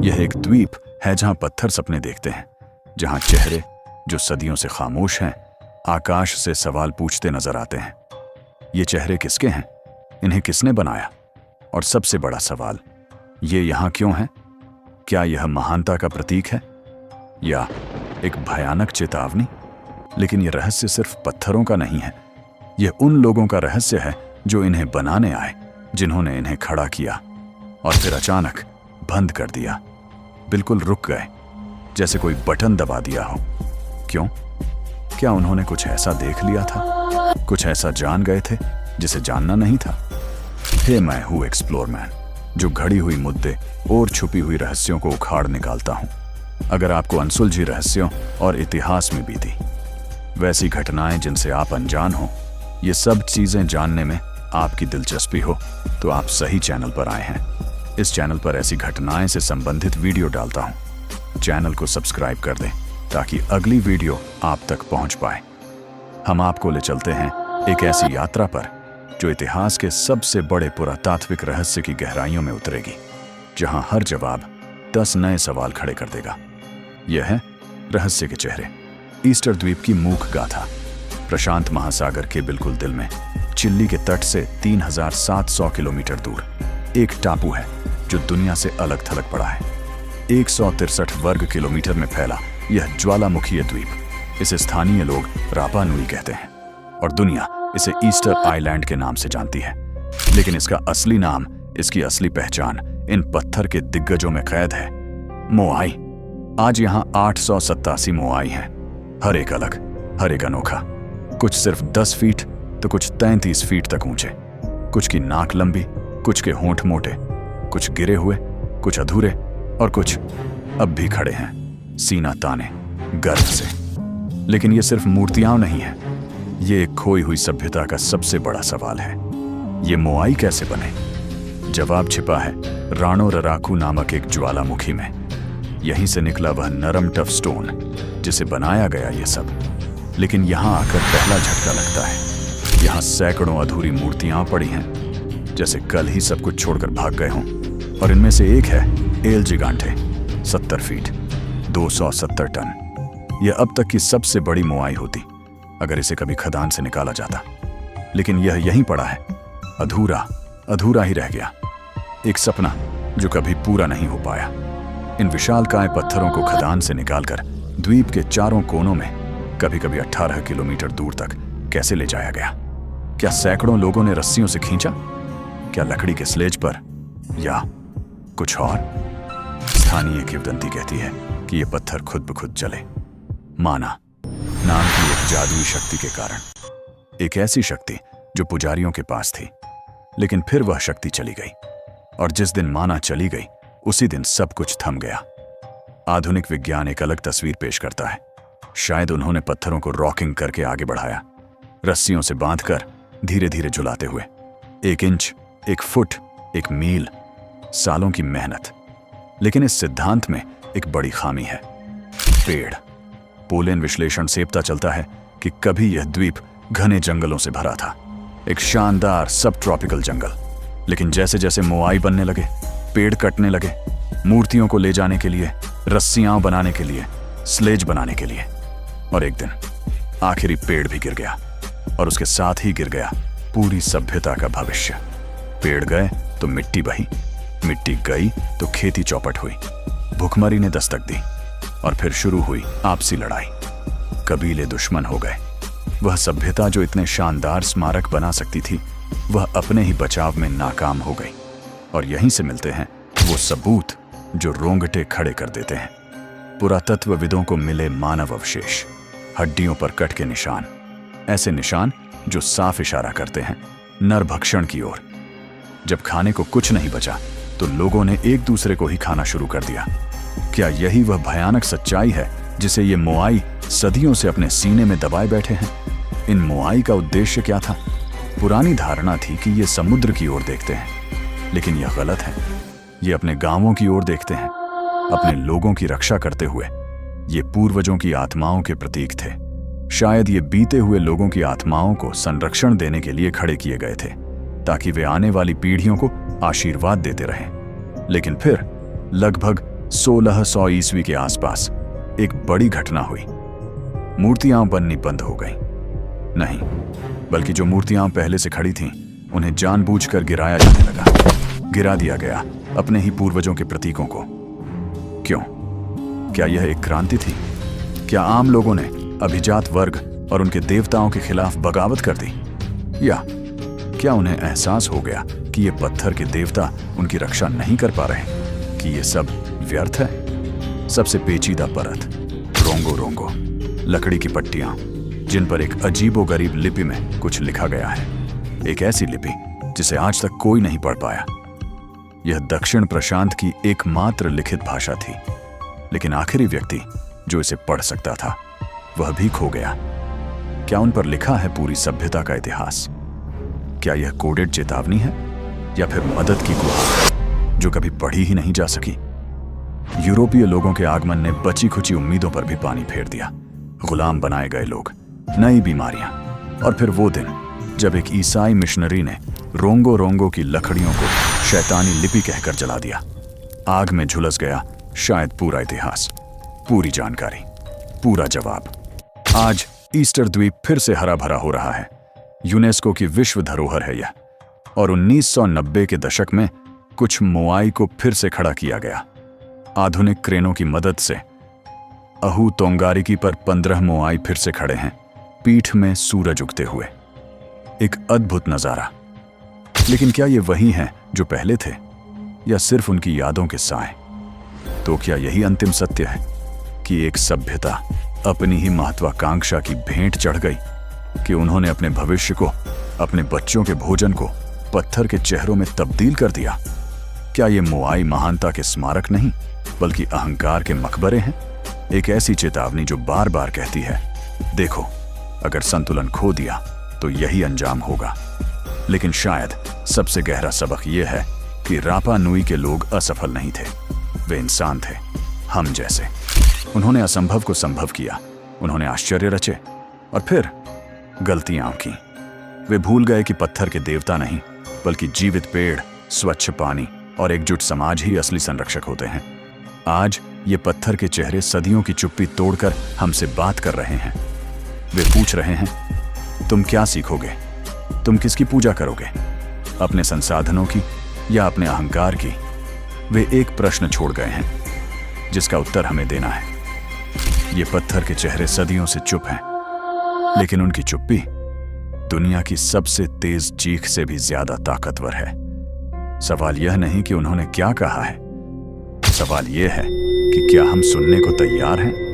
यह एक द्वीप है जहां पत्थर सपने देखते हैं, जहां चेहरे जो सदियों से खामोश हैं आकाश से सवाल पूछते नजर आते हैं। ये चेहरे किसके हैं? इन्हें किसने बनाया? और सबसे बड़ा सवाल, ये यहाँ क्यों है? क्या यह महानता का प्रतीक है या एक भयानक चेतावनी? लेकिन यह रहस्य सिर्फ पत्थरों का नहीं है, यह उन लोगों का रहस्य है जो इन्हें बनाने आए, जिन्होंने इन्हें खड़ा किया और फिर अचानक बंद कर दिया। बिल्कुल रुक गए, जैसे कोई बटन दबा दिया हो। क्यों? क्या उन्होंने कुछ ऐसा देख लिया था, कुछ ऐसा जान गए थे जिसे जानना नहीं था? मैं हूँ एक्सप्लोर मैन, जो घड़ी हुई मुद्दे और छुपी हुई रहस्यों को उखाड़ निकालता हूँ। अगर आपको अनसुलझी रहस्यों और इतिहास में बीती वैसी घटनाएं जिनसे आप अनजान हो, ये सब चीजें जानने में आपकी दिलचस्पी हो, तो आप सही चैनल पर आए हैं। इस चैनल पर ऐसी घटनाएं से संबंधित वीडियो डालता हूँ। चैनल को सब्सक्राइब कर दें ताकि अगली वीडियो आप तक पहुंच पाए। हम आपको ले चलते हैं एक ऐसी यात्रा पर जो इतिहास के सबसे बड़े पुरातात्विक रहस्य की गहराइयों में उतरेगी, जहां हर जवाब 10 नए सवाल खड़े कर देगा। यह है रहस्य के चेहरे, ईस्टर द्वीप की मूक गाथा। प्रशांत महासागर के बिल्कुल दिल में, चिल्ली के तट से 3700 किलोमीटर दूर एक टापू है जो दुनिया से अलग थलग पड़ा है। 163 वर्ग किलोमीटर में फैला यह ज्वालामुखी द्वीप, इसे स्थानीय लोग रापा नुई कहते हैं और दुनिया इसे ईस्टर आइलैंड के नाम से जानती है। लेकिन इसका असली नाम, इसकी असली पहचान इन पत्थर के दिग्गजों में कैद है। मोआई। आज यहाँ 887 मोआई हैं, हर एक अलग, हर एक अनोखा। कुछ सिर्फ 10 फीट तो कुछ 33 फीट तक ऊंचे। कुछ की नाक लंबी, कुछ के होंठ मोटे, कुछ गिरे हुए, कुछ अधूरे और कुछ अब भी खड़े हैं, सीना ताने गर्व से। लेकिन ये सिर्फ मूर्तियां नहीं है, ये एक खोई हुई सभ्यता का सबसे बड़ा सवाल है। ये मोआई कैसे बने? जवाब छिपा है राणो रराकू नामक एक ज्वालामुखी में। यहीं से निकला वह नरम टफ स्टोन जिसे बनाया गया ये सब। लेकिन यहाँ आकर पहला झटका लगता है। यहाँ सैकड़ों अधूरी मूर्तियां पड़ी हैं, जैसे कल ही सब कुछ छोड़कर भाग गए हों। और इनमें से एक है एल जिगांटे, 70 फीट 270 टन। यह अब तक की सबसे बड़ी मोआई होती अगर इसे कभी खदान से निकाला जाता। लेकिन यह यहीं पड़ा है, अधूरा अधूरा ही रह गया। एक सपना जो कभी पूरा नहीं हो पाया। इन विशालकाय पत्थरों को खदान से निकालकर द्वीप के चारों कोनों में कभी कभी 18 किलोमीटर दूर तक कैसे ले जाया गया? क्या सैकड़ों लोगों ने रस्सियों से खींचा? क्या लकड़ी के स्लेज पर, या कुछ और? स्थानीय किंवदंती कहती है कि ये पत्थर खुद ब खुद जले, माना नाम की एक जादुई शक्ति के कारण। एक ऐसी शक्ति जो पुजारियों के पास थी, लेकिन फिर वह शक्ति चली गई। और जिस दिन माना चली गई, उसी दिन सब कुछ थम गया। आधुनिक विज्ञान एक अलग तस्वीर पेश करता है। शायद उन्होंने पत्थरों को रॉकिंग करके आगे बढ़ाया, रस्सियों से बांधकर धीरे धीरे झुलाते हुए। 1 इंच, 1 फुट, 1 मील, सालों की मेहनत। लेकिन इस सिद्धांत में एक बड़ी खामी है, पेड़। पोलेन विश्लेषण से पता चलता है कि कभी यह द्वीप घने जंगलों से भरा था, एक शानदार सब ट्रॉपिकल जंगल। लेकिन जैसे जैसे मोआई बनने लगे, पेड़ कटने लगे, मूर्तियों को ले जाने के लिए, रस्सियां बनाने के लिए, स्लेज बनाने के लिए। और एक दिन आखिरी पेड़ भी गिर गया, और उसके साथ ही गिर गया पूरी सभ्यता का भविष्य। पेड़ गए तो मिट्टी बही, मिट्टी गई तो खेती चौपट हुई, भुखमरी ने दस्तक दी, और फिर शुरू हुई आपसी लड़ाई। कबीले दुश्मन हो गए। वह सभ्यता जो इतने शानदार स्मारक बना सकती थी, वह अपने ही बचाव में नाकाम हो गई। और यहीं से मिलते हैं वो सबूत जो रोंगटे खड़े कर देते हैं। पुरातत्वविदों को मिले मानव अवशेष, हड्डियों पर कट के निशान, ऐसे निशान जो साफ इशारा करते हैं नरभक्षण की ओर। जब खाने को कुछ नहीं बचा तो लोगों ने एक दूसरे को ही खाना शुरू कर दिया। क्या यही वह भयानक सच्चाई है जिसे ये मोआई सदियों से अपने सीने में दबाए बैठे हैं? इन मोआई का उद्देश्य क्या था? पुरानी धारणा थी कि ये समुद्र की ओर देखते हैं, लेकिन यह गलत है। ये अपने गांवों की ओर देखते हैं, अपने लोगों की रक्षा करते हुए। ये पूर्वजों की आत्माओं के प्रतीक थे। शायद ये बीते हुए लोगों की आत्माओं को संरक्षण देने के लिए खड़े किए गए थे, ताकि वे आने वाली पीढ़ियों को आशीर्वाद देते रहें। लेकिन फिर लगभग 1600 ईस्वी के आसपास एक बड़ी घटना हुई। मूर्तियां बननी बंद हो गईं। नहीं, बल्कि जो मूर्तियां पहले से खड़ी थीं, उन्हें जानबूझकर गिराया जाने लगा। गिरा दिया गया अपने ही पूर्वजों के प्रतीकों को। क्यों? क्या यह एक क्रांति थी? क्या आम लोगों ने अभिजात वर्ग और उनके देवताओं के खिलाफ बगावत कर दी? या क्या उन्हें एहसास हो गया कि ये पत्थर के देवता उनकी रक्षा नहीं कर पा रहे, कि ये सब व्यर्थ है? सबसे पेचीदा परत, रोंगो रोंगो, लकड़ी की पट्टियां जिन पर एक अजीबोगरीब लिपि में कुछ लिखा गया है। एक ऐसी लिपि जिसे आज तक कोई नहीं पढ़ पाया। यह दक्षिण प्रशांत की एकमात्र लिखित भाषा थी, लेकिन आखिरी व्यक्ति जो इसे पढ़ सकता था वह भी खो गया। क्या उन पर लिखा है पूरी सभ्यता का इतिहास? क्या यह कोडेड चेतावनी है, या फिर मदद की गुहार जो कभी पढ़ी ही नहीं जा सकी? यूरोपीय लोगों के आगमन ने बची खुची उम्मीदों पर भी पानी फेर दिया। गुलाम बनाए गए लोग, नई बीमारियां, और फिर वो दिन जब एक ईसाई मिशनरी ने रोंगो रोंगो की लकड़ियों को शैतानी लिपि कहकर जला दिया। आग में झुलस गया शायद पूरा इतिहास, पूरी जानकारी, पूरा जवाब। आज ईस्टर द्वीप फिर से हरा भरा हो रहा है। यूनेस्को की विश्व धरोहर है यह, और 1990 के दशक में कुछ मोआई को फिर से खड़ा किया गया। आधुनिक क्रेनों की मदद से अहू तोंगारिकी पर 15 मोआई फिर से खड़े हैं, पीठ में सूरज उगते हुए। एक अद्भुत नजारा। लेकिन क्या ये वही हैं जो पहले थे, या सिर्फ उनकी यादों के साए? तो क्या यही अंतिम सत्य है कि एक सभ्यता अपनी ही महत्वाकांक्षा की भेंट चढ़ गई, कि उन्होंने अपने भविष्य को, अपने बच्चों के भोजन को पत्थर के चेहरों में तब्दील कर दिया? क्या ये मोआई महानता के स्मारक नहीं, बल्कि अहंकार के मकबरे हैं? एक ऐसी चेतावनी जो बार बार कहती है, देखो, अगर संतुलन खो दिया तो यही अंजाम होगा। लेकिन शायद सबसे गहरा सबक यह है कि रापा नुई के लोग असफल नहीं थे। वे इंसान थे, हम जैसे। उन्होंने असंभव को संभव किया, उन्होंने आश्चर्य रचे, और फिर गलतियां की। वे भूल गए कि पत्थर के देवता नहीं, बल्कि जीवित पेड़, स्वच्छ पानी और एकजुट समाज ही असली संरक्षक होते हैं। आज ये पत्थर के चेहरे सदियों की चुप्पी तोड़कर हमसे बात कर रहे हैं। वे पूछ रहे हैं, तुम क्या सीखोगे? तुम किसकी पूजा करोगे? अपने संसाधनों की या अपने अहंकार की? वे एक प्रश्न छोड़ गए हैं जिसका उत्तर हमें देना है। ये पत्थर के चेहरे सदियों से चुप हैं, लेकिन उनकी चुप्पी दुनिया की सबसे तेज चीख से भी ज्यादा ताकतवर है। सवाल यह नहीं कि उन्होंने क्या कहा है, सवाल यह है कि क्या हम सुनने को तैयार हैं?